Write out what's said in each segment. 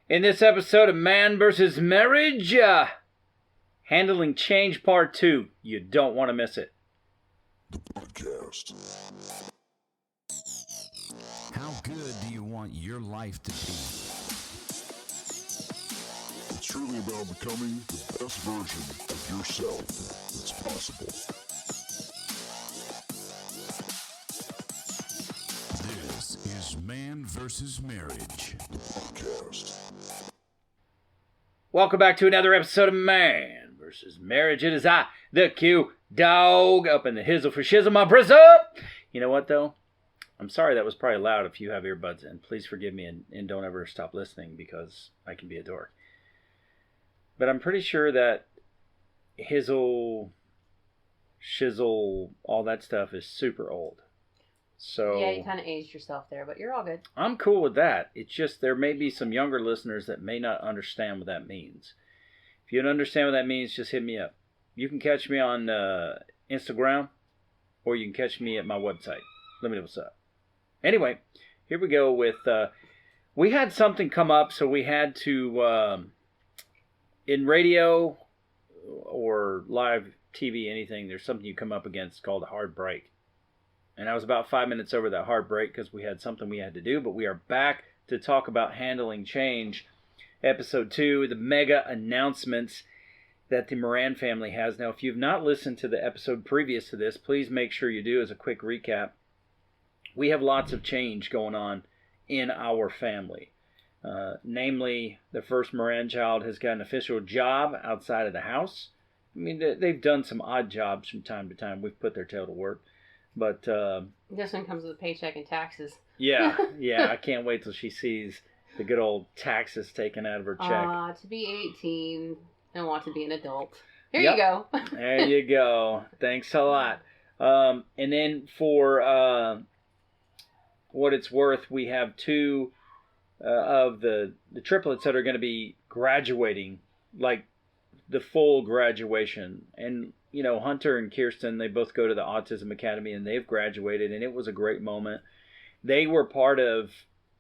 In this episode of Man vs. Marriage, Handling Change Part 2. You don't want to miss it. The podcast. How good do you want your life to be? It's really about becoming the best version of yourself that's possible. This is Man vs. Marriage. The podcast. Welcome back to another episode of Man vs. Marriage. It is I, the Q Dog, up in the hizzle for shizzle, my brizz up. You know what, though? I'm sorry that was probably loud if you have earbuds in. Please forgive me and don't ever stop listening because I can be a dork. But I'm pretty sure that hizzle, shizzle, all that stuff is super old. So yeah, you kind of aged yourself there, but you're all good. I'm cool with that. It's just there may be some younger listeners that may not understand what that means. If you don't understand what that means, just hit me up. You can catch me on Instagram, or you can catch me at my website. Let me know what's up. Anyway, here we go with, we had something come up, so we had to, in radio or live TV, anything, there's something you come up against called a hard break. And I was about 5 minutes over that hard break because we had something we had to do, but we are back to talk about handling change. Episode 2, the mega announcements that the Moran family has. Now, if you've not listened to the episode previous to this, please make sure you do as a quick recap. We have lots of change going on in our family. Namely, the first Moran child has got an official job outside of the house. I mean, they've done some odd jobs from time to time. We've put their tail to work. But this one comes with a paycheck and taxes. Yeah, I can't wait till she sees the good old taxes taken out of her check. To be 18 and want to be an adult. Here Yep. you go. There you go. Thanks a lot. And then for what it's worth, we have two of the triplets that are going to be graduating, like the full graduation. And, you know, Hunter and Kirsten, they both go to the Autism Academy and they've graduated, and it was a great moment. They were part of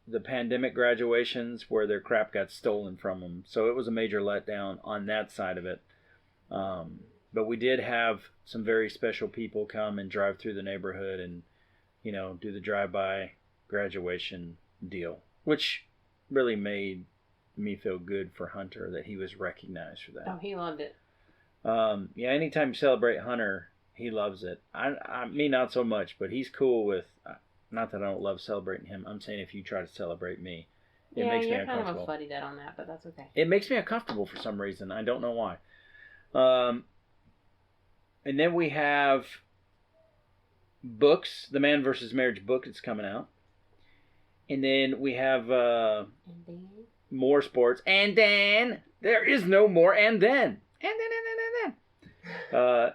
the pandemic graduations where their crap got stolen from them. So it was a major letdown on that side of it. But we did have some very special people come and drive through the neighborhood and, you know, do the drive-by graduation deal, which really made me feel good for Hunter that he was recognized for that. Oh, he loved it. Yeah, anytime you celebrate Hunter, he loves it. Me not so much, but he's cool with, not that I don't love celebrating him. I'm saying if you try to celebrate me, it makes me you're kind uncomfortable. of a fuddy-dud on that, but that's okay. It makes me uncomfortable for some reason. I don't know why. And then we have books, the Man vs. Marriage book that's coming out. And then we have more sports. And then there is no more and then. And then.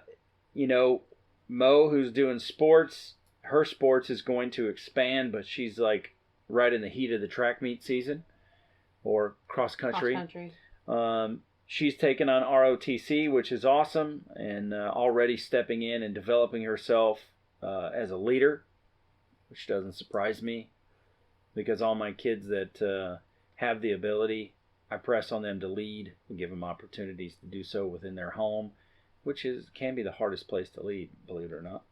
You know, Mo, who's doing sports, her sports is going to expand, but she's like right in the heat of the track meet season or cross country. She's taken on ROTC, which is awesome, and already stepping in and developing herself as a leader, which doesn't surprise me because all my kids that have the ability, I press on them to lead and give them opportunities to do so within their home, which can be the hardest place to lead, believe it or not.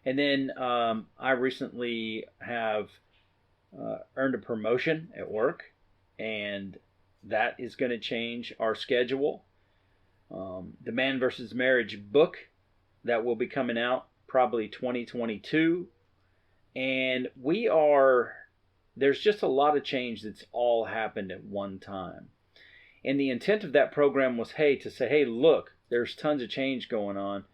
And then I recently have earned a promotion at work, and that is going to change our schedule. The Man vs. Marriage book that will be coming out probably 2022. And there's just a lot of change that's all happened at one time. And the intent of that program was, to say, hey, look, there's tons of change going on.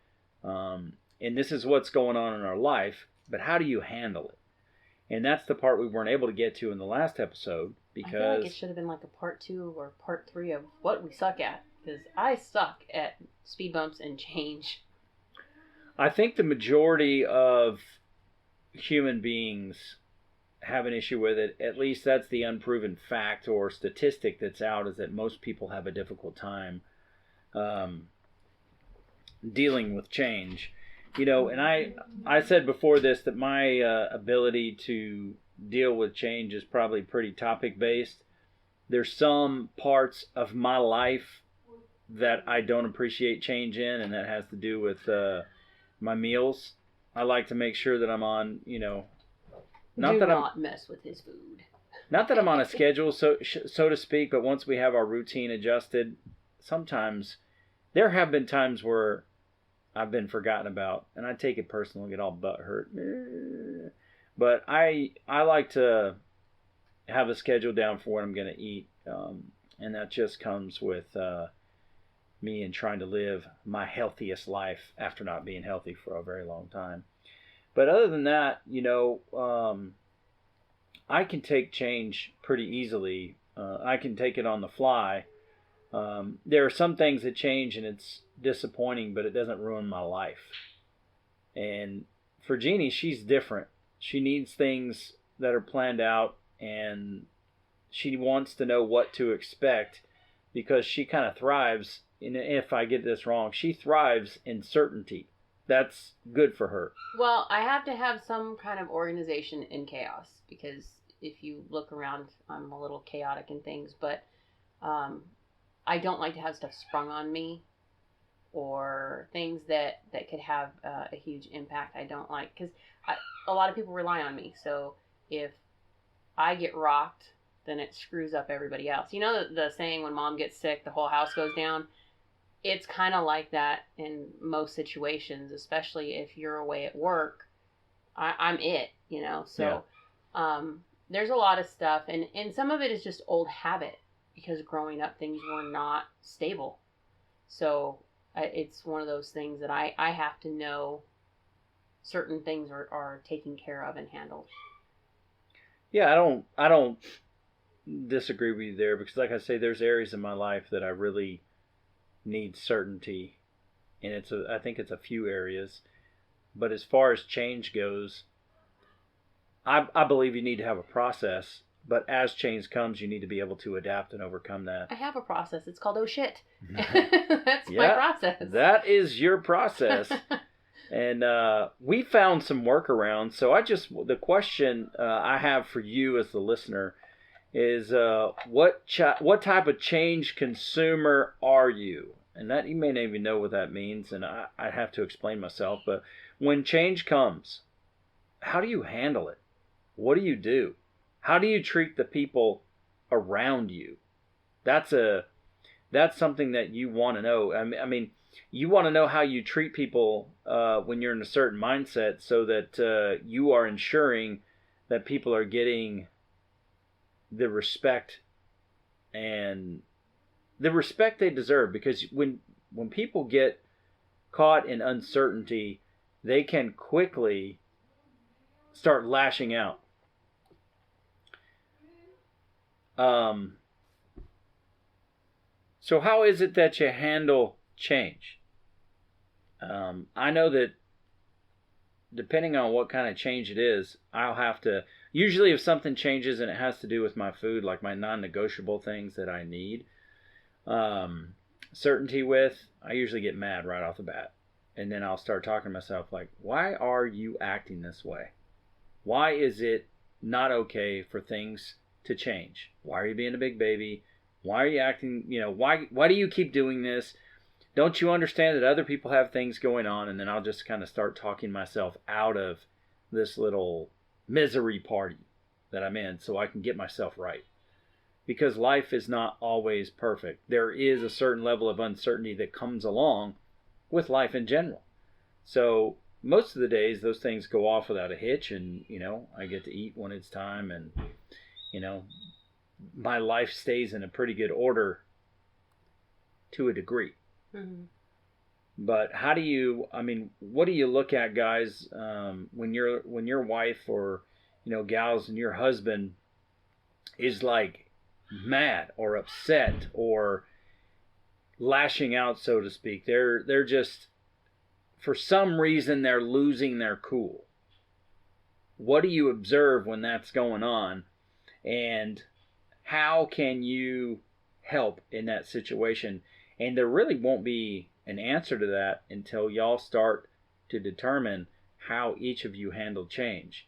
And this is what's going on in our life, but how do you handle it? And that's the part we weren't able to get to in the last episode because I feel like it should have been like a part 2 or part 3 of what we suck at, because I suck at speed bumps and change. I think the majority of human beings have an issue with it. At least that's the unproven fact or statistic that's out, is that most people have a difficult time dealing with change. You know, and I said before this that my ability to deal with change is probably pretty topic based. there's some parts of my life that I don't appreciate change in, and that has to do with my meals. I like to make sure that I'm on, not mess with his food. Not that I'm on a schedule, so to speak, but once we have our routine adjusted, sometimes there have been times where I've been forgotten about, and I take it personal and get all butt hurt. But I like to have a schedule down for what I'm going to eat, and that just comes with me and trying to live my healthiest life after not being healthy for a very long time. But other than that, I can take change pretty easily. I can take it on the fly. There are some things that change and it's disappointing, but it doesn't ruin my life. And for Jeannie, she's different. She needs things that are planned out, and she wants to know what to expect because she kind of thrives. And if I get this wrong, she thrives in certainty. That's good for her. Well, I have to have some kind of organization in chaos, because if you look around, I'm a little chaotic in things, but I don't like to have stuff sprung on me or things that could have a huge impact. I don't like, because a lot of people rely on me. So if I get rocked, then it screws up everybody else. You know the saying, when mom gets sick, the whole house goes down? It's kind of like that in most situations, especially if you're away at work. I'm it, So there's a lot of stuff, and some of it is just old habit, because growing up things were not stable. So it's one of those things that I have to know certain things are taken care of and handled. Yeah, I don't disagree with you there, because like I say, there's areas in my life that I really need certainty, and I think it's a few areas. But as far as change goes, I believe you need to have a process, but as change comes, you need to be able to adapt and overcome that. I have a process. It's called, oh shit. That's my process. That is your process. And we found some workarounds. So the question I have for you as the listener is, what type of change consumer are you? And that, you may not even know what that means, and I have to explain myself. But when change comes, how do you handle it? What do you do? How do you treat the people around you? That's something that you want to know. I mean, you want to know how you treat people when you're in a certain mindset, so that you are ensuring that people are getting the respect and the respect they deserve. Because when people get caught in uncertainty, they can quickly start lashing out. So how is it that you handle change? I know that depending on what kind of change it is, I'll have to, usually if something changes and it has to do with my food, like my non-negotiable things that I need certainty with, I usually get mad right off the bat. And then I'll start talking to myself like, why are you acting this way? Why is it not okay for things to change? Why are you being a big baby? Why are you acting, why do you keep doing this? Don't you understand that other people have things going on? And then I'll just kind of start talking myself out of this little misery party that I'm in, so I can get myself right. Because life is not always perfect. There is a certain level of uncertainty that comes along with life in general. So most of the days, those things go off without a hitch, and, I get to eat when it's time, and, my life stays in a pretty good order to a degree. Mm-hmm. But what do you look at, guys, when your wife or, gals, and your husband is like mad or upset or lashing out, so to speak? They're just, for some reason, they're losing their cool. What do you observe when that's going on? And how can you help in that situation? And there really won't be an answer to that until y'all start to determine how each of you handle change.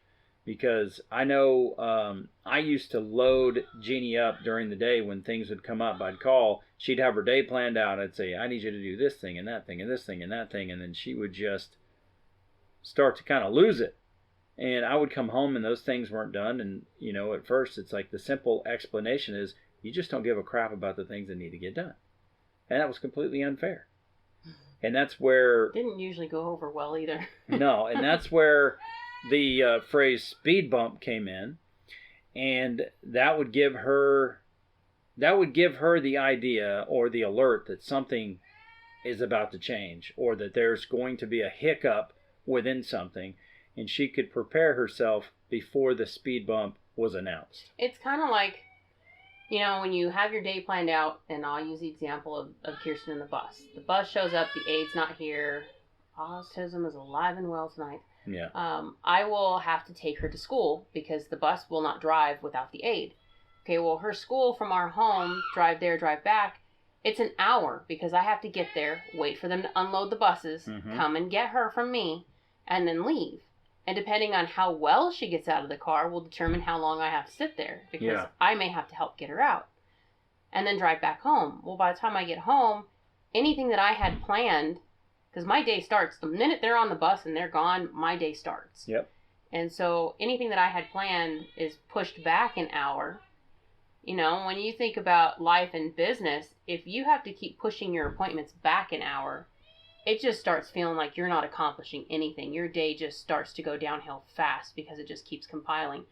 because I know I used to load Jeannie up during the day when things would come up. I'd call, she'd have her day planned out. I'd say, I need you to do this thing and that thing and this thing and that thing. And then she would just start to kind of lose it. And I would come home and those things weren't done. And, you know, at first it's like the simple explanation is you just don't give a crap about the things that need to get done. And that was completely unfair. And that's where... Didn't usually go over well either. No, and that's where the phrase speed bump came in. And that would give her the idea or the alert that something is about to change or that there's going to be a hiccup within something. And she could prepare herself before the speed bump was announced. It's kind of like, you know, when you have your day planned out, and I'll use the example of Kirsten and the bus. The bus shows up, the aid's not here. Autism is alive and well tonight. Yeah. I will have to take her to school because the bus will not drive without the aid. Okay, well, her school from our home, drive there, drive back, it's an hour because I have to get there, wait for them to unload the buses, come and get her from me, and then leave. And depending on how well she gets out of the car will determine how long I have to sit there. Because I may have to help get her out. And then drive back home. Well, by the time I get home, anything that I had planned, because my day starts, the minute they're on the bus and they're gone, my day starts. Yep. And so anything that I had planned is pushed back an hour. You know, when you think about life and business, if you have to keep pushing your appointments back an hour, it just starts feeling like you're not accomplishing anything. Your day just starts to go downhill fast because it just keeps compiling.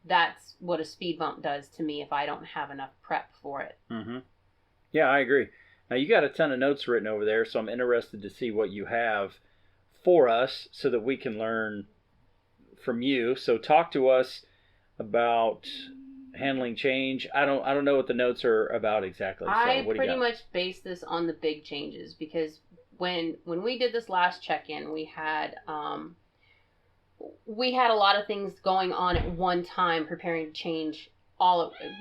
That's what a speed bump does to me if I don't have enough prep for it. Mm-hmm. Yeah, I agree. Now, you got a ton of notes written over there, so I'm interested to see what you have for us so that we can learn from you. So talk to us about handling change. I don't know what the notes are about exactly. I pretty much base this on the big changes because when we did this last check-in, we had a lot of things going on at one time preparing to change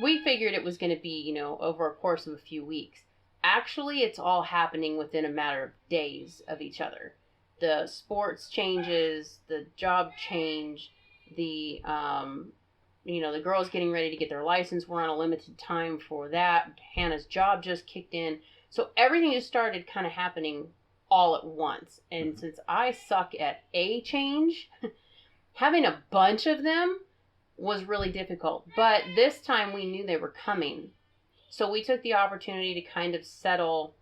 we figured it was going to be, you know, over a course of a few weeks. Actually, it's all happening within a matter of days of each other. The sports changes, the job change, the the girls getting ready to get their license. We're on a limited time for that. Hannah's job just kicked in. So everything just started kind of happening all at once. And since I suck at a change, having a bunch of them was really difficult. But this time we knew they were coming. So we took the opportunity to kind of settle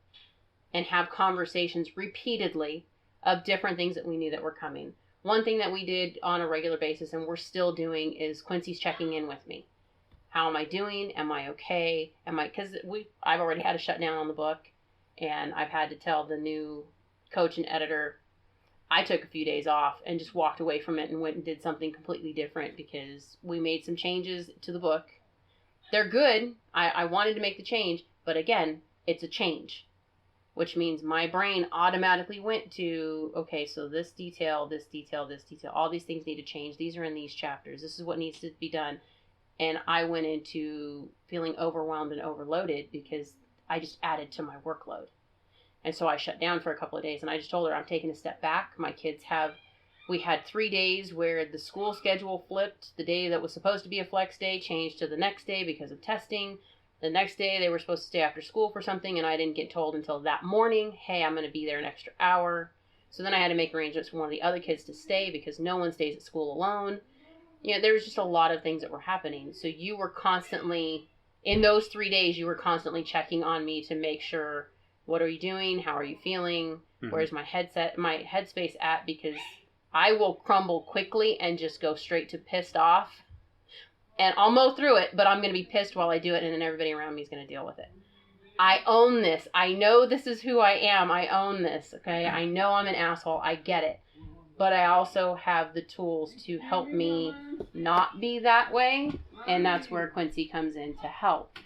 and have conversations repeatedly of different things that we knew that were coming. One thing that we did on a regular basis and we're still doing is Quincy's checking in with me. How am I doing? Am I okay? Because I've already had a shutdown on the book and I've had to tell the new coach and editor I took a few days off and just walked away from it and went and did something completely different because we made some changes to the book. They're good. I wanted to make the change, but again, it's a change, which means my brain automatically went to, okay, so this detail, all these things need to change. These are in these chapters. This is what needs to be done. And I went into feeling overwhelmed and overloaded because I just added to my workload. And so I shut down for a couple of days and I just told her I'm taking a step back. We had 3 days where the school schedule flipped. The day that was supposed to be a flex day changed to the next day because of testing. The next day they were supposed to stay after school for something and I didn't get told until that morning, hey, I'm going to be there an extra hour. So then I had to make arrangements for one of the other kids to stay because no one stays at school alone. You know, there was just a lot of things that were happening. So you were constantly, in those 3 days, you were constantly checking on me to make sure, what are you doing? How are you feeling? Where's my headspace at? Because I will crumble quickly and just go straight to pissed off. And I'll mow through it, but I'm going to be pissed while I do it, and then everybody around me is going to deal with it. I own this. I know this is who I am. I own this, okay? I know I'm an asshole. I get it. But I also have the tools to help me not be that way, and that's where Quincy comes in to help.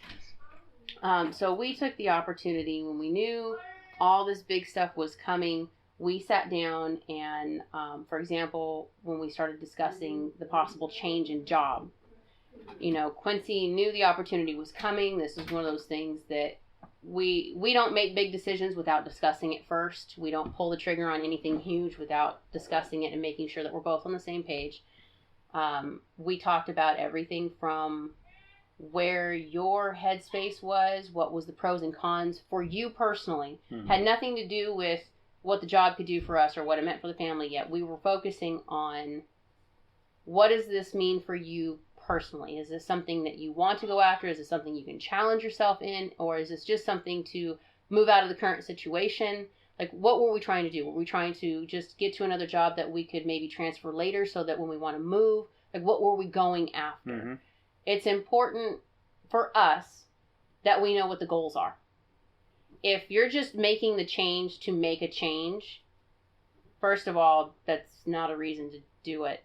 So we took the opportunity when we knew all this big stuff was coming. We sat down and, for example, when we started discussing the possible change in job, you know, Quincy knew the opportunity was coming. This is one of those things that we don't make big decisions without discussing it first. We don't pull the trigger on anything huge without discussing it and making sure that we're both on the same page. We talked about everything from where your headspace was, what was the pros and cons for you personally. Had nothing to do with what the job could do for us or what it meant for the family yet. We were focusing on what does this mean for you personally? Is this something that you want to go after? Is this something you can challenge yourself in? Or is this just something to move out of the current situation? Like, what were we trying to do? Were we trying to just get to another job that we could maybe transfer later so that when we want to move, like, what were we going after? It's important for us that we know what the goals are. If you're just making the change to make a change, first of all, that's not a reason to do it.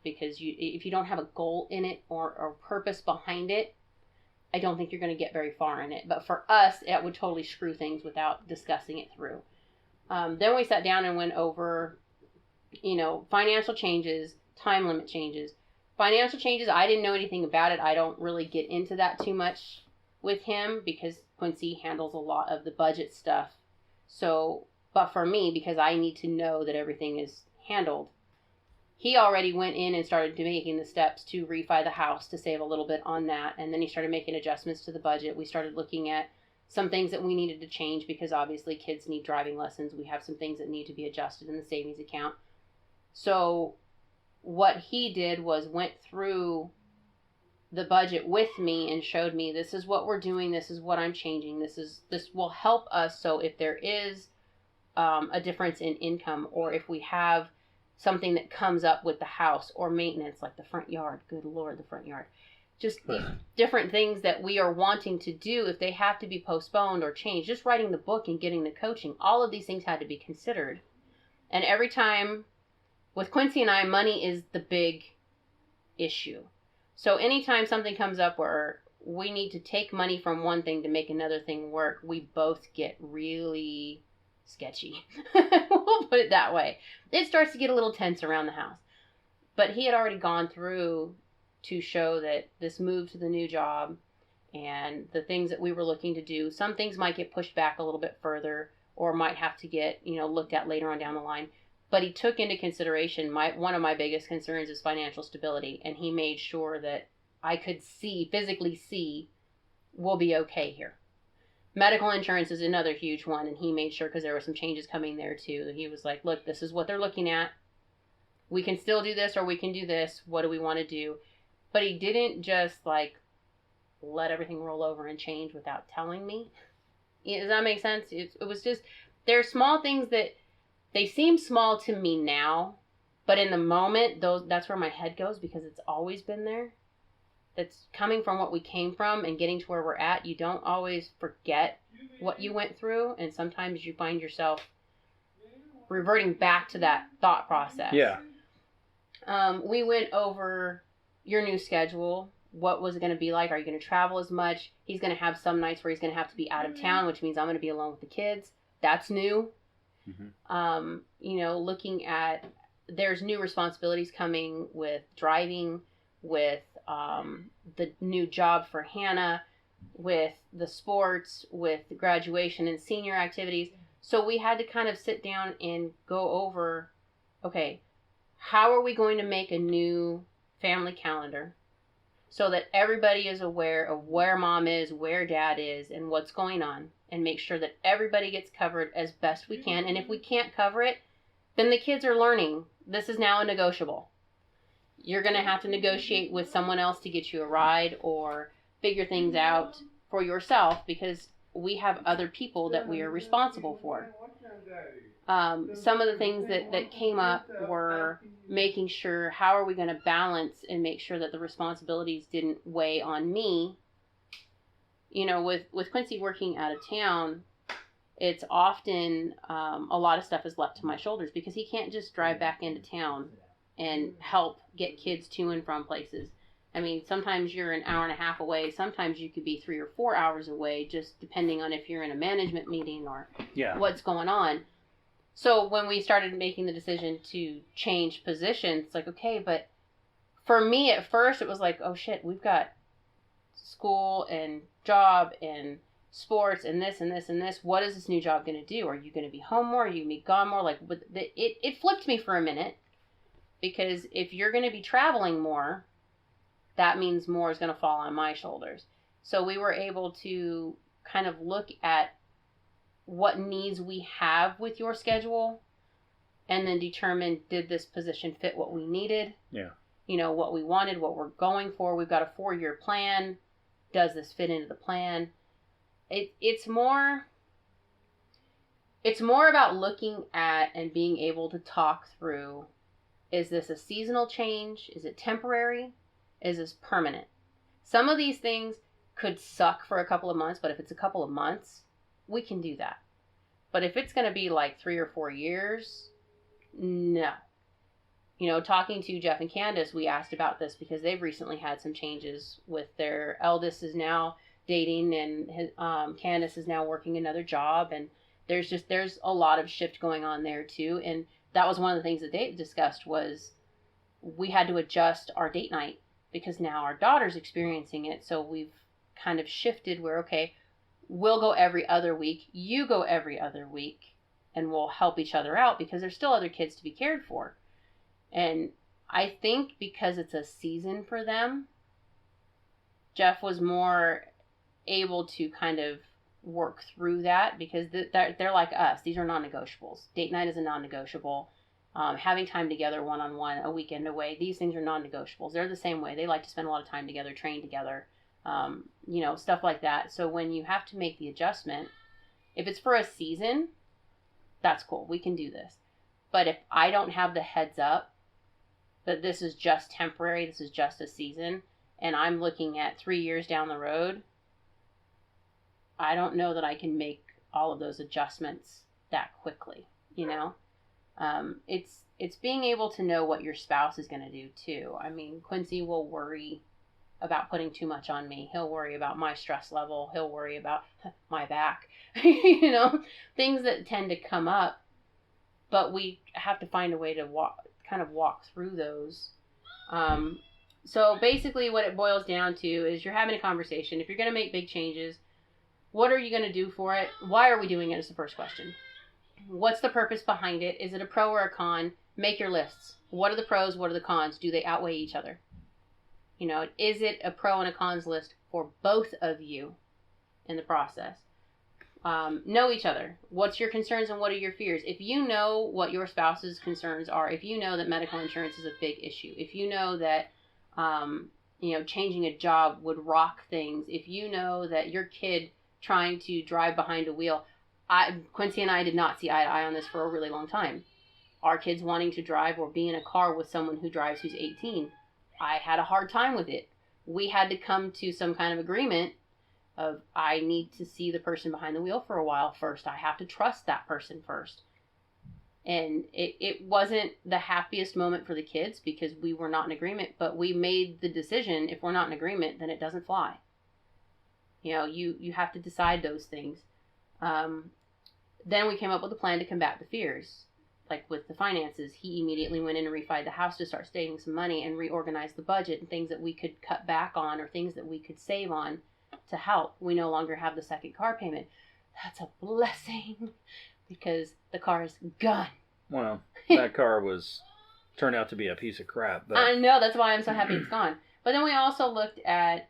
Because if you don't have a goal in it or purpose behind it, I don't think you're going to get very far in it. But for us, it would totally screw things without discussing it through. Then we sat down and went over, financial changes, time limit changes. Financial changes, I didn't know anything about it. I don't really get into that too much with him because Quincy handles a lot of the budget stuff. So, but for me, because I need to know that everything is handled, he already went in and started making the steps to refi the house to save a little bit on that. And then he started making adjustments to the budget. We started looking at some things that we needed to change because obviously kids need driving lessons. We have some things that need to be adjusted in the savings account. So what he did was went through the budget with me and showed me, this is what we're doing. This is what I'm changing. This will help us. So if there is a difference in income, or if we have something that comes up with the house or maintenance, like the front yard, good Lord, the front yard, just these different things that we are wanting to do, if they have to be postponed or changed, just writing the book and getting the coaching, all of these things had to be considered. And every time with Quincy and I, money is the big issue. So anytime something comes up where we need to take money from one thing to make another thing work, we both get really sketchy. We'll put it that way. It starts to get a little tense around the house. But he had already gone through to show that this move to the new job and the things that we were looking to do, some things might get pushed back a little bit further or might have to get, looked at later on down the line. But he took into consideration, one of my biggest concerns is financial stability. And he made sure that I could physically see, we'll be okay here. Medical insurance is another huge one. And he made sure, because there were some changes coming there too. He was like, look, this is what they're looking at. We can still do this or we can do this. What do we want to do? But he didn't just let everything roll over and change without telling me. Does that make sense? It was just, there are small things that, they seem small to me now, but in the moment, that's where my head goes because it's always been there. That's coming from what we came from and getting to where we're at. You don't always forget what you went through, and sometimes you find yourself reverting back to that thought process. Yeah. We went over your new schedule. What was it going to be like? Are you going to travel as much? He's going to have some nights where he's going to have to be out of town, which means I'm going to be alone with the kids. That's new. Looking at, there's new responsibilities coming with driving, with the new job for Hannah, with the sports, with the graduation and senior activities. So we had to kind of sit down and go over, okay, how are we going to make a new family calendar so that everybody is aware of where mom is, where dad is, and what's going on, and make sure that everybody gets covered as best we can. And if we can't cover it, then the kids are learning. This is now a negotiable. You're going to have to negotiate with someone else to get you a ride or figure things out for yourself because we have other people that we are responsible for. Some of the things that came up were making sure, how are we going to balance and make sure that the responsibilities didn't weigh on me. With Quincy working out of town, it's often a lot of stuff is left to my shoulders because he can't just drive back into town and help get kids to and from places. I mean, sometimes you're an hour and a half away. Sometimes you could be 3 or 4 hours away, just depending on if you're in a management meeting or what's going on. So when we started making the decision to change positions, it's like, okay, but for me at first, it was like, oh shit, we've got school and job and sports and this and this and this. What is this new job going to do? Are you going to be home more? Are you going to be gone more? It flipped me for a minute. Because if you're going to be traveling more, that means more is going to fall on my shoulders. So we were able to kind of look at what needs we have with your schedule and then determine, did this position fit what we needed? Yeah. You know, what we wanted, what we're going for. We've got a 4-year plan. Does this fit into the plan? It's more about looking at and being able to talk through, is this a seasonal change? Is it temporary? Is this permanent? Some of these things could suck for a couple of months, but if it's a couple of months, we can do that. But if it's going to be like 3 or 4 years, no. You know, talking to Jeff and Candace, we asked about this because they've recently had some changes with their eldest is now dating, and Candace is now working another job, and there's a lot of shift going on there too. And that was one of the things that they discussed, was we had to adjust our date night because now our daughter's experiencing it. So we've kind of shifted where, okay, we'll go every other week, you go every other week, and we'll help each other out because there's still other kids to be cared for. And I think because it's a season for them, Jeff was more able to kind of work through that because they're like us. These are non-negotiables. Date night is a non-negotiable. Having time together one-on-one, a weekend away, these things are non-negotiables. They're the same way. They like to spend a lot of time together, train together, you know, stuff like that. So when you have to make the adjustment, if it's for a season, that's cool. We can do this. But if I don't have the heads up that this is just temporary, this is just a season, and I'm looking at 3 years down the road, I don't know that I can make all of those adjustments that quickly, you know? It's being able to know what your spouse is going to do too. I mean, Quincy will worry about putting too much on me. He'll worry about my stress level. He'll worry about my back, you know, things that tend to come up, but we have to find a way to walk through those. So basically what it boils down to is you're having a conversation. If you're going to make big changes, what are you going to do for it? Why are we doing it is the first question. What's the purpose behind it? Is it a pro or a con? Make your lists. What are the pros? What are the cons? Do they outweigh each other? You know, is it a pro and a cons list for both of you in the process? Know each other. What's your concerns and what are your fears? If you know what your spouse's concerns are, if you know that medical insurance is a big issue, if you know that, you know, changing a job would rock things, if you know that your kid trying to drive behind a wheel, Quincy and I did not see eye to eye on this for a really long time. Our kids wanting to drive or be in a car with someone who drives who's 18. I had a hard time with it. We had to come to some kind of agreement of, I need to see the person behind the wheel for a while first. I have to trust that person first. And it wasn't the happiest moment for the kids because we were not in agreement, but we made the decision, if we're not in agreement, then it doesn't fly. You know, you have to decide those things. Then we came up with a plan to combat the fears. Like with the finances, he immediately went in and refied the house to start saving some money and reorganize the budget and things that we could cut back on or things that we could save on to help. We no longer have the second car payment. That's a blessing because the car is gone. Well, that car turned out to be a piece of crap. But I know, that's why I'm so happy it's gone. But then we also looked at,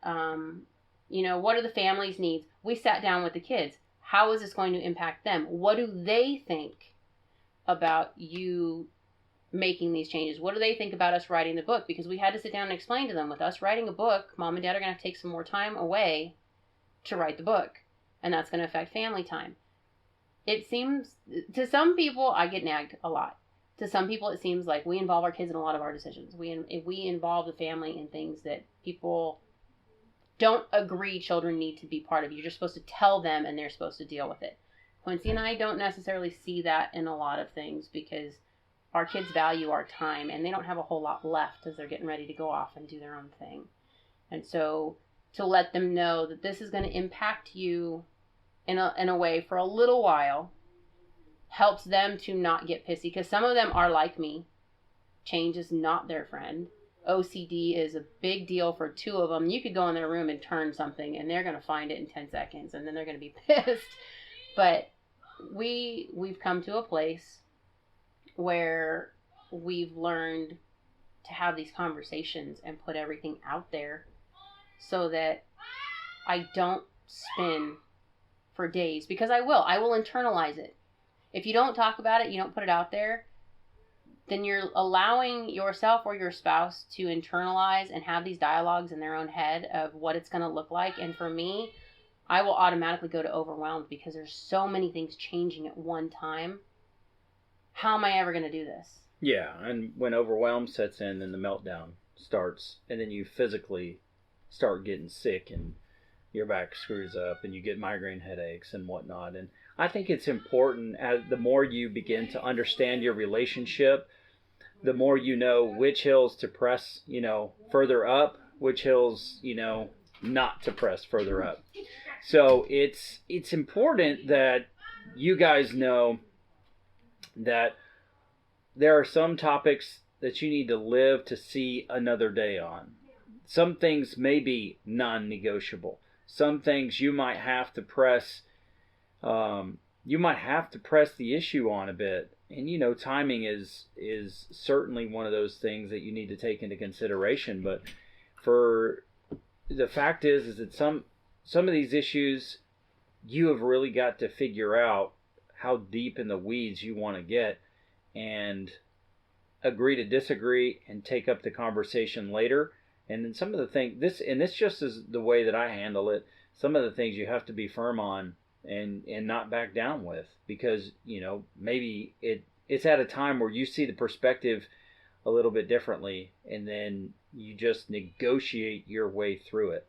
you know, what are the family's needs? We sat down with the kids. How is this going to impact them? What do they think about you making these changes? What do they think about us writing the book? Because we had to sit down and explain to them, with us writing a book, Mom and Dad are going to have to take some more time away to write the book. And that's going to affect family time. It seems, to some people, I get nagged a lot. To some people, it seems like we involve our kids in a lot of our decisions. We involve the family in things that people don't agree children need to be part of. You're just supposed to tell them and they're supposed to deal with it. Quincy and I don't necessarily see that in a lot of things because our kids value our time and they don't have a whole lot left as they're getting ready to go off and do their own thing. And so to let them know that this is going to impact you in a way for a little while helps them to not get pissy, because some of them are like me. Change is not their friend. OCD is a big deal for two of them. You could go in their room and turn something and they're going to find it in 10 seconds and then they're going to be pissed. But we've come to a place where we've learned to have these conversations and put everything out there so that I don't spin for days, because I will internalize it. If you don't talk about it, you don't put it out there, then you're allowing yourself or your spouse to internalize and have these dialogues in their own head of what it's going to look like. And for me, I will automatically go to overwhelmed because there's so many things changing at one time. How am I ever going to do this? Yeah, and when overwhelm sets in, then the meltdown starts, and then you physically start getting sick, and your back screws up, and you get migraine headaches and whatnot. And I think it's important, as the more you begin to understand your relationship, the more you know which hills to press, further up, which hills, not to press further up. So it's important that you guys know that there are some topics that you need to live to see another day on. Some things may be non-negotiable. Some things you might have to press. You might have to press the issue on a bit, and timing is certainly one of those things that you need to take into consideration. But for the fact is that some of these issues, you have really got to figure out how deep in the weeds you want to get, and agree to disagree and take up the conversation later. And then some of the things, this just is the way that I handle it. Some of the things you have to be firm on and not back down with, because maybe it's at a time where you see the perspective a little bit differently, and then you just negotiate your way through it.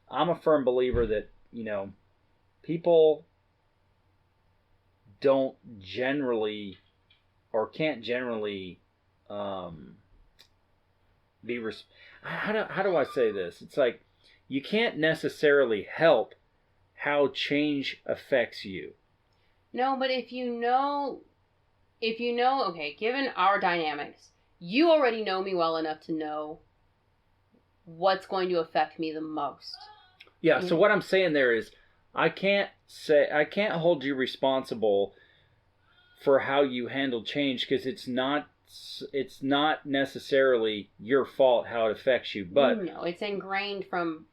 I'm a firm believer that people don't generally or can't generally how do I say this? It's like you can't necessarily help how change affects you. No, but if you know, okay, given our dynamics, you already know me well enough to know what's going to affect me the most. Yeah, so what I'm saying there is I can't hold you responsible for how you handle change, because it's not necessarily your fault how it affects you, but no, it's ingrained from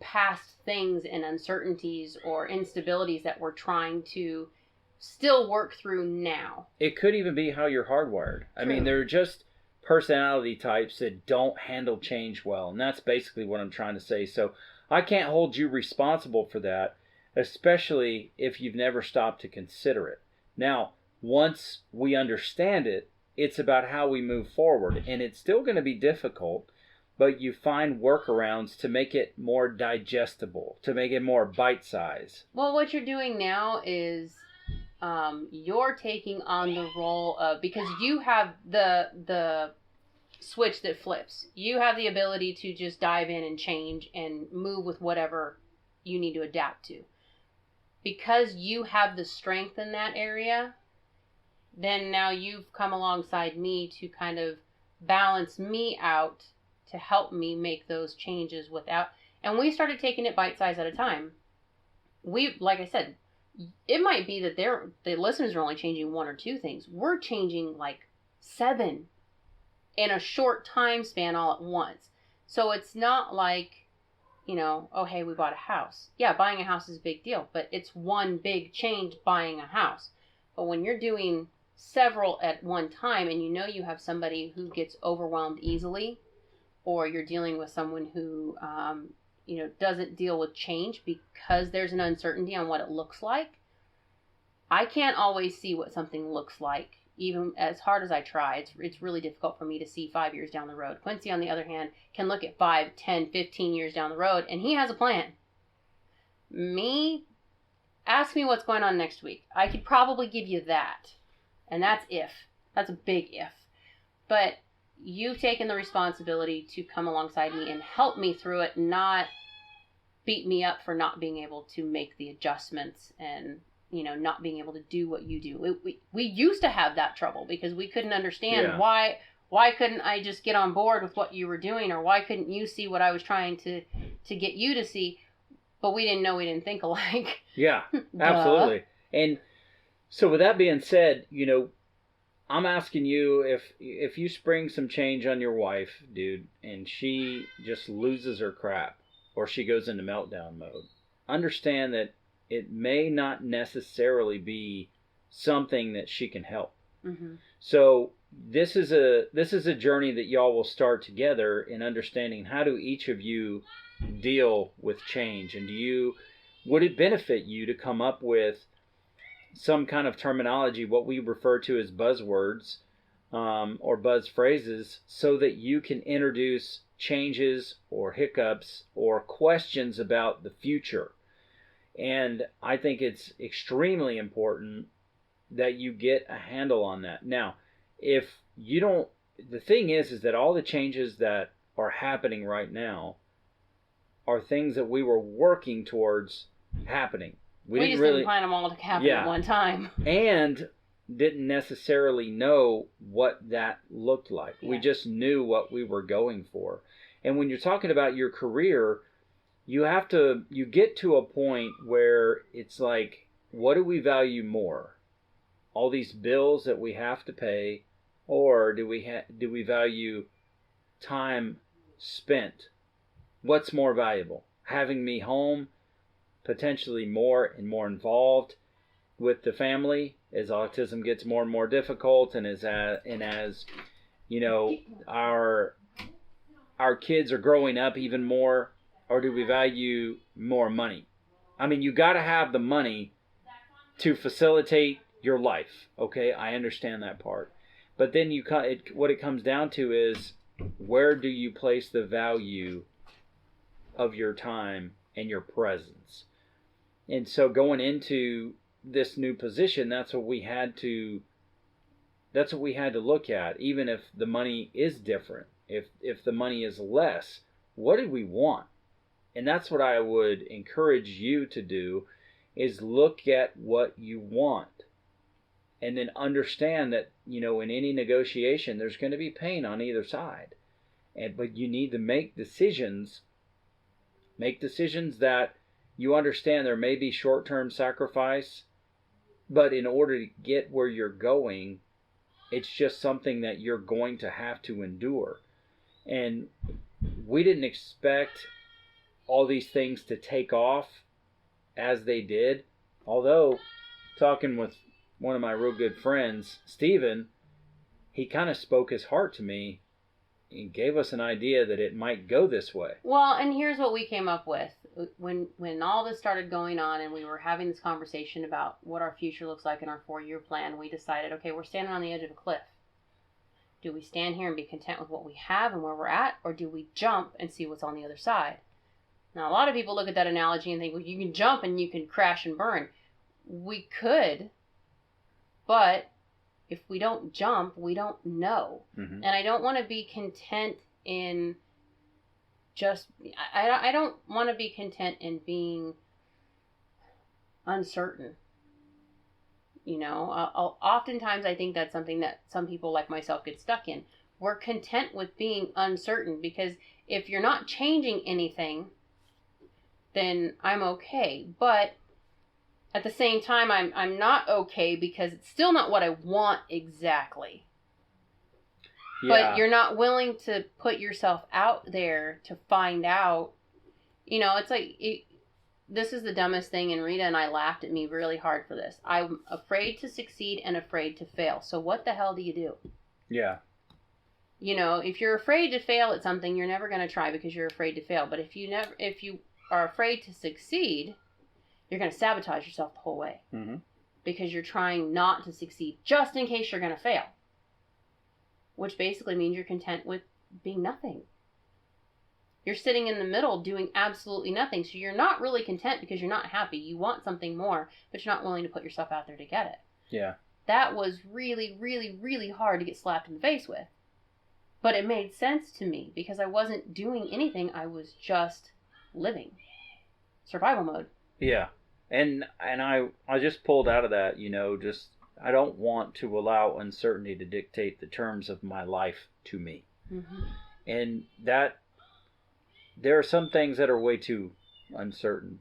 past things and uncertainties or instabilities that we're trying to still work through now. It could even be how you're hardwired. True. I mean, there are just personality types that don't handle change well, and that's basically what I'm trying to say. So I can't hold you responsible for that, especially if you've never stopped to consider it. Now, once we understand it, it's about how we move forward, and it's still going to be difficult, but you find workarounds to make it more digestible, to make it more bite-sized. Well, what you're doing now is you're taking on the role of, because you have the switch that flips. You have the ability to just dive in and change and move with whatever you need to adapt to. Because you have the strength in that area, then now you've come alongside me to kind of balance me out, to help me make those changes without, and we started taking it bite size at a time. Like I said, it might be that the listeners are only changing 1 or 2 things. We're changing like 7 in a short time span all at once. So it's not like, oh, hey, we bought a house. Yeah, buying a house is a big deal, but it's one big change, buying a house. But when you're doing several at one time, and you have somebody who gets overwhelmed easily, or you're dealing with someone who doesn't deal with change because there's an uncertainty on what it looks like. I can't always see what something looks like, even as hard as I try. It's really difficult for me to see 5 years down the road. Quincy, on the other hand, can look at 5, 10, 15 years down the road, and he has a plan. Me, ask me what's going on next week. I could probably give you that. And that's if. That's a big if. But you've taken the responsibility to come alongside me and help me through it, not beat me up for not being able to make the adjustments and, not being able to do what you do. We used to have that trouble because we couldn't understand why couldn't I just get on board with what you were doing, or why couldn't you see what I was trying to get you to see, but we didn't think alike. Yeah, absolutely. And so with that being said, I'm asking you, if you spring some change on your wife, dude, and she just loses her crap or she goes into meltdown mode, understand that it may not necessarily be something that she can help. Mm-hmm. So this is a journey that y'all will start together in understanding how do each of you deal with change, and would it benefit you to come up with some kind of terminology, what we refer to as buzzwords or buzz phrases, so that you can introduce changes or hiccups or questions about the future. And I think it's extremely important that you get a handle on that. Now, if you don't, the thing is that all the changes that are happening right now are things that we were working towards happening. We just didn't plan them all to happen at one time. And didn't necessarily know what that looked like. Yeah. We just knew what we were going for. And when you're talking about your career, you get to a point where it's like, what do we value more? All these bills that we have to pay, or do we value time spent? What's more valuable? Having me home, potentially more and more involved with the family as autism gets more and more difficult, and as you know, our kids are growing up even more, or do we value more money? I mean, you got to have the money to facilitate your life. Okay, I understand that part, but then what it comes down to is, where do you place the value of your time and your presence? And so going into this new position, that's what we had to look at. Even if the money is different, if the money is less, what do we want? And that's what I would encourage you to do, is look at what you want. And then understand that, in any negotiation, there's going to be pain on either side. But you need to make decisions that you understand there may be short-term sacrifice, but in order to get where you're going, it's just something that you're going to have to endure. And we didn't expect all these things to take off as they did. Although, talking with one of my real good friends, Stephen, he kind of spoke his heart to me. He gave us an idea that it might go this way. Well, and here's what we came up with. When all this started going on and we were having this conversation about what our future looks like in our 4-year plan, we decided, okay, we're standing on the edge of a cliff. Do we stand here and be content with what we have and where we're at, or do we jump and see what's on the other side? Now, a lot of people look at that analogy and think, well, you can jump and you can crash and burn. We could, but if we don't jump, we don't know. Mm-hmm. And I don't want to be content in I don't want to be content in being uncertain. Oftentimes I think that's something that some people like myself get stuck in. We're content with being uncertain, because if you're not changing anything, then I'm okay. But at the same time, I'm not okay, because it's still not what I want exactly. Yeah. But you're not willing to put yourself out there to find out. It's like, this is the dumbest thing, and Rita and I laughed at me really hard for this. I'm afraid to succeed and afraid to fail. So what the hell do you do? Yeah. If you're afraid to fail at something, you're never going to try because you're afraid to fail. But if you are afraid to succeed, you're going to sabotage yourself the whole way. Mm-hmm. Because you're trying not to succeed just in case you're going to fail. Which basically means you're content with being nothing. You're sitting in the middle doing absolutely nothing. So you're not really content because you're not happy. You want something more, but you're not willing to put yourself out there to get it. Yeah. That was really, really, really hard to get slapped in the face with. But it made sense to me because I wasn't doing anything. I was just living. Survival mode. Yeah. And I just pulled out of that, I don't want to allow uncertainty to dictate the terms of my life to me. Mm-hmm. And that there are some things that are way too uncertain.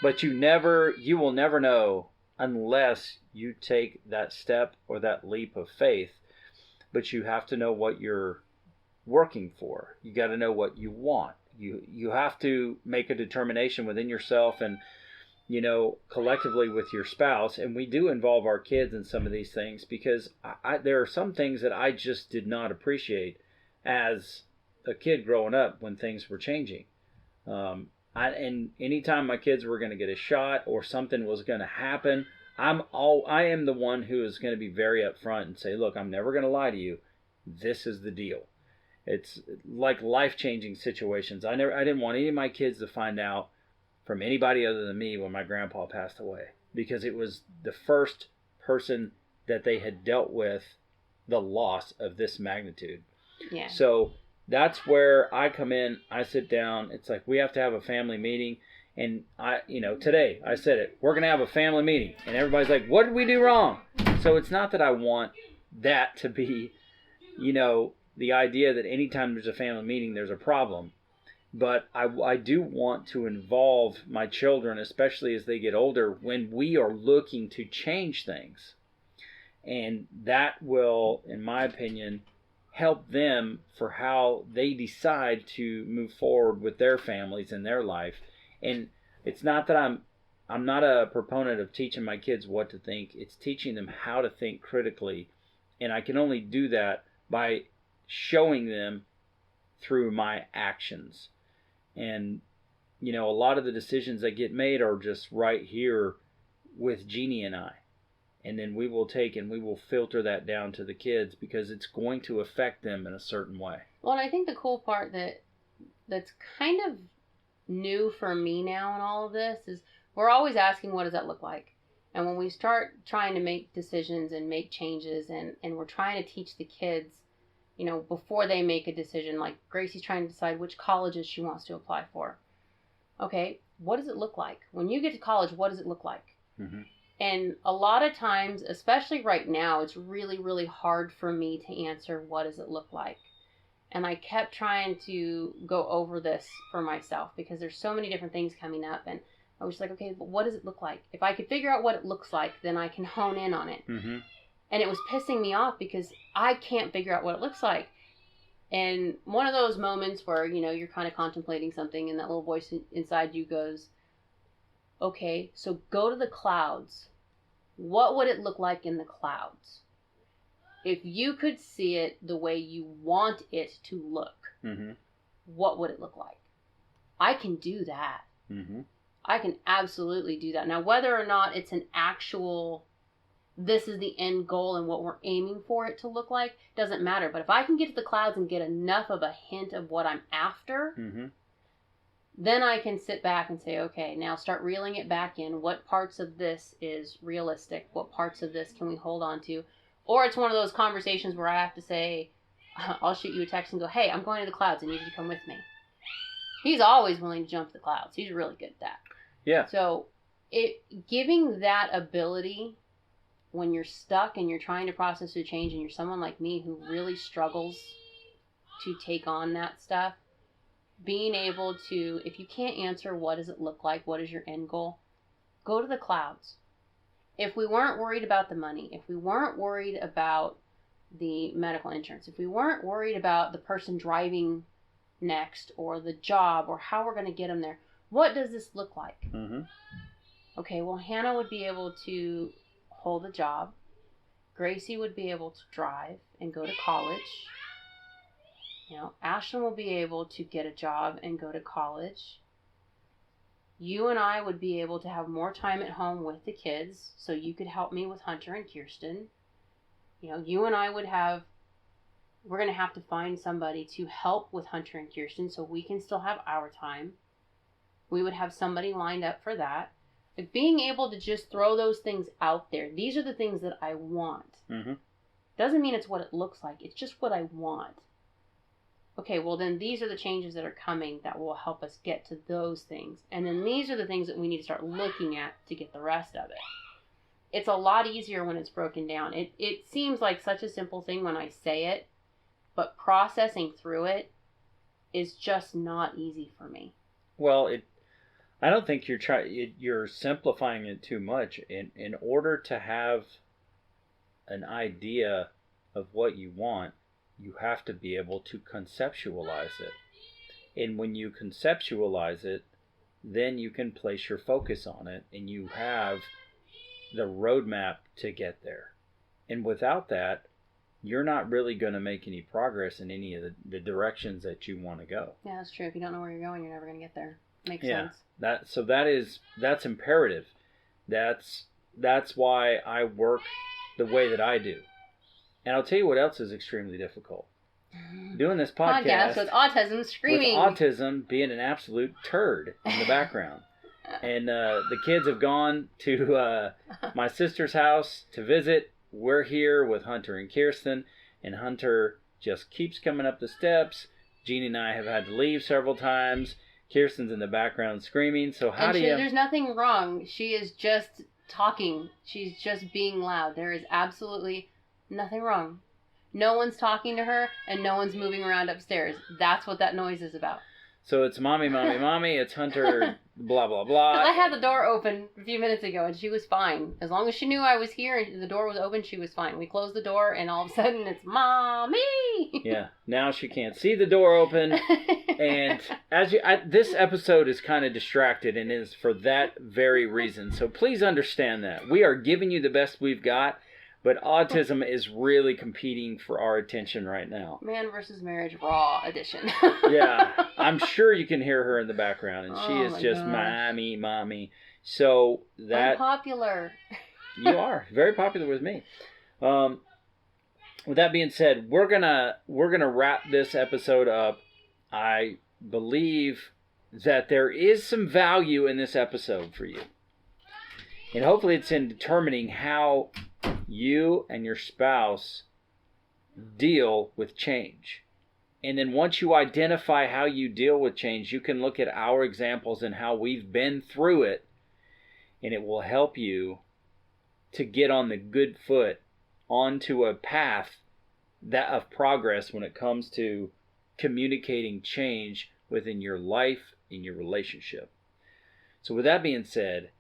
But you will never know unless you take that step or that leap of faith. But you have to know what you're working for. You got to know what you want. You have to make a determination within yourself and, collectively with your spouse. And we do involve our kids in some of these things because there are some things that I just did not appreciate as a kid growing up when things were changing. And anytime my kids were going to get a shot or something was going to happen, I am the one who is going to be very upfront and say, look, I'm never going to lie to you. This is the deal. It's like life-changing situations. I didn't want any of my kids to find out from anybody other than me when my grandpa passed away, because it was the first person that they had dealt with the loss of this magnitude. Yeah. So that's where I come in. I sit down. It's like we have to have a family meeting. And today I said it. We're going to have a family meeting. And everybody's like, what did we do wrong? So it's not that I want that to be, the idea that anytime there's a family meeting, there's a problem. But I do want to involve my children, especially as they get older, when we are looking to change things. And that will, in my opinion, help them for how they decide to move forward with their families and their life. And it's not that I'm not a proponent of teaching my kids what to think. It's teaching them how to think critically. And I can only do that by showing them through my actions. And, a lot of the decisions that get made are just right here with Jeannie and I. And then we will take and we will filter that down to the kids because it's going to affect them in a certain way. Well, and I think the cool part that's kind of new for me now in all of this is we're always asking, what does that look like? And when we start trying to make decisions and make changes and we're trying to teach the kids, before they make a decision, like Gracie's trying to decide which colleges she wants to apply for. Okay, what does it look like? When you get to college, what does it look like? Mm-hmm. And a lot of times, especially right now, it's really, really hard for me to answer what does it look like. And I kept trying to go over this for myself because there's so many different things coming up. And I was like, okay, but what does it look like? If I could figure out what it looks like, then I can hone in on it. Mm-hmm. And it was pissing me off because I can't figure out what it looks like. And one of those moments where, you're kind of contemplating something and that little voice inside you goes, okay, so go to the clouds. What would it look like in the clouds? If you could see it the way you want it to look, mm-hmm. what would it look like? I can do that. Mm-hmm. I can absolutely do that. Now, whether or not it's an actual, this is the end goal and what we're aiming for it to look like, doesn't matter. But if I can get to the clouds and get enough of a hint of what I'm after, mm-hmm. then I can sit back and say, okay, now start reeling it back in. What parts of this is realistic? What parts of this can we hold on to? Or it's one of those conversations where I have to say, I'll shoot you a text and go, hey, I'm going to the clouds. I need you to come with me. He's always willing to jump to the clouds. He's really good at that. Yeah. So giving that ability when you're stuck and you're trying to process a change and you're someone like me who really struggles to take on that stuff, being able to, if you can't answer what does it look like, what is your end goal, go to the clouds. If we weren't worried about the money, if we weren't worried about the medical insurance, if we weren't worried about the person driving next or the job or how we're going to get them there, what does this look like? Mm-hmm. Okay, well, Hannah would be able to hold a job. Gracie would be able to drive and go to college. Ashton will be able to get a job and go to college. You and I would be able to have more time at home with the kids, so you could help me with Hunter and Kirsten. You and I we're going to have to find somebody to help with Hunter and Kirsten so we can still have our time. We would have somebody lined up for that. But being able to just throw those things out there, these are the things that I want. Mm-hmm. Doesn't mean it's what it looks like. It's just what I want. Okay, well then these are the changes that are coming that will help us get to those things. And then these are the things that we need to start looking at to get the rest of it. It's a lot easier when it's broken down. It seems like such a simple thing when I say it, but processing through it is just not easy for me. Well, I don't think you're simplifying it too much. In order to have an idea of what you want, you have to be able to conceptualize it. And when you conceptualize it, then you can place your focus on it, and you have the roadmap to get there. And without that, you're not really going to make any progress in any of the directions that you want to go. Yeah, that's true. If you don't know where you're going, you're never going to get there. Makes Yeah, sense. that's imperative. That's why I work the way that I do. And I'll tell you what else is extremely difficult. Doing this podcast with autism screaming. With autism being an absolute turd in the background. And the kids have gone to my sister's house to visit. We're here with Hunter and Kirsten, and Hunter just keeps coming up the steps. Jeannie and I have had to leave several times. Kirsten's in the background screaming. So there's nothing wrong. She is just talking. She's just being loud. There is absolutely nothing wrong. No one's talking to her, and no one's moving around upstairs. That's what that noise is about. So it's mommy, mommy, mommy. It's Hunter, blah, blah, blah. I had the door open a few minutes ago, and she was fine. As long as she knew I was here and the door was open, she was fine. We closed the door, and all of a sudden, it's Mommy! Yeah, now she can't see the door open. And this episode is kind of distracted, and is for that very reason. So please understand that. We are giving you the best we've got. But autism is really competing for our attention right now. Man versus Marriage Raw edition. Yeah, I'm sure you can hear her in the background, and she is just mommy, mommy. So that unpopular. You are very popular with me. With that being said, we're gonna wrap this episode up. I believe that there is some value in this episode for you, and hopefully it's in determining how you and your spouse deal with change. And then once you identify how you deal with change, you can look at our examples and how we've been through it, and it will help you to get on the good foot onto a path of progress when it comes to communicating change within your life, in your relationship. So with that being said,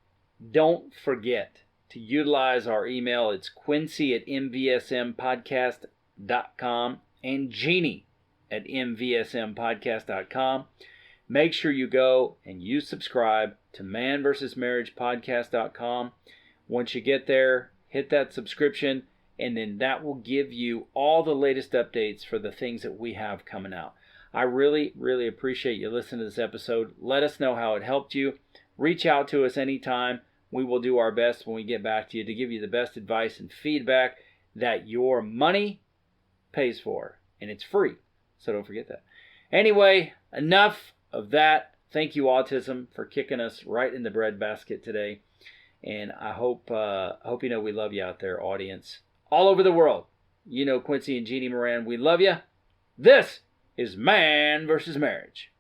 don't forget to utilize our email. It's Quincy@mvsmpodcast.com and Jeannie@mvsmpodcast.com. Make sure you go and you subscribe to manvsmarriagepodcast.com. Once you get there, hit that subscription, and then that will give you all the latest updates for the things that we have coming out. I really, really appreciate you listening to this episode. Let us know how it helped you. Reach out to us anytime. We will do our best when we get back to you to give you the best advice and feedback that your money pays for. And it's free. So don't forget that. Anyway, enough of that. Thank you, Autism, for kicking us right in the breadbasket today. And I hope you know we love you out there, audience. All over the world. You know Quincy and Jeannie Moran. We love you. This is Man vs. Marriage.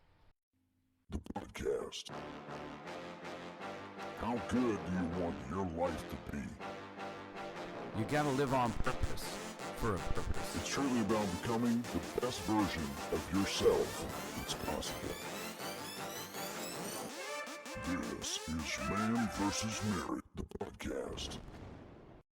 The podcast. How good do you want your life to be? You gotta live on purpose, for a purpose. It's truly about becoming the best version of yourself that's possible. This is Man vs. Marriage, the podcast.